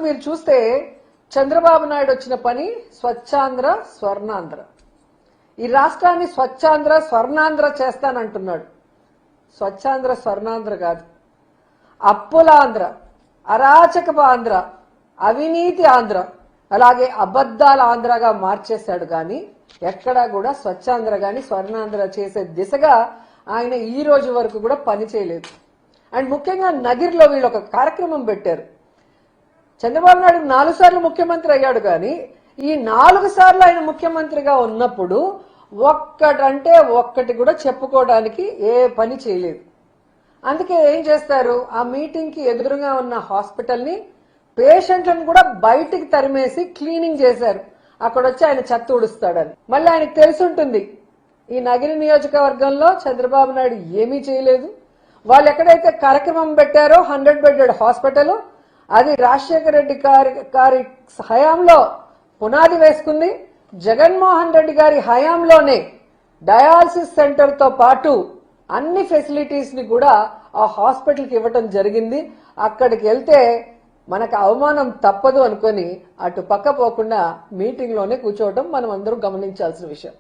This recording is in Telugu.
మీరు చూస్తే చంద్రబాబు నాయుడు వచ్చిన పని స్వచ్ఛాంధ్ర స్వర్ణాంధ్ర. ఈ రాష్ట్రాన్ని స్వచ్ఛాంధ్ర స్వర్ణాంధ్ర చేస్తానంటున్నాడు. స్వచ్ఛాంధ్ర స్వర్ణాంధ్ర కాదు, అప్పులాంధ్ర, అరాచకపు ఆంధ్ర, అవినీతి ఆంధ్ర, అలాగే అబద్దాల ఆంధ్రగా మార్చేశాడు. కానీ ఎక్కడా కూడా స్వచ్ఛాంధ్ర గాని స్వర్ణాంధ్ర చేసే దిశగా ఆయన ఈ రోజు వరకు కూడా పని చేయలేదు. అండ్ ముఖ్యంగా నగిరిలో వీళ్ళు ఒక కార్యక్రమం పెట్టారు. చంద్రబాబు నాయుడు 4 సార్లు ముఖ్యమంత్రి అయ్యాడు, కానీ ఈ 4 సార్లు ఆయన ముఖ్యమంత్రిగా ఉన్నప్పుడు ఒక్కటంటే ఒక్కటి కూడా చెప్పుకోవడానికి ఏ పని చేయలేదు. అందుకే ఏం చేస్తారు, ఆ మీటింగ్ కి ఎదురుగా ఉన్న హాస్పిటల్ ని పేషెంట్లను కూడా బయటికి తరిమేసి క్లీనింగ్ చేశారు. అక్కడ వచ్చి ఆయన చెత్త ఊడుస్తాడని. మళ్ళీ ఆయనకు తెలుసుంటుంది ఈ నగిరి నియోజకవర్గంలో చంద్రబాబు నాయుడు ఏమీ చేయలేదు. వాళ్ళు ఎక్కడైతే కార్యక్రమం పెట్టారో 100 బెడెడ్ హాస్పిటల్, అది రాజశేఖర రెడ్డి గారి హయాంలో పునాది వేసుకుంది. జగన్మోహన్ రెడ్డి గారి హయాంలోనే డయాలసిస్ సెంటర్ తో పాటు అన్ని ఫెసిలిటీస్ ని కూడా ఆ హాస్పిటల్ కి ఇవ్వటం జరిగింది. అక్కడికి వెళ్తే మనకు అవమానం తప్పదు అనుకొని అటు పక్క పోకుండా మీటింగ్ లోనే కూర్చోవటం మనం అందరూ గమనించాల్సిన విషయం.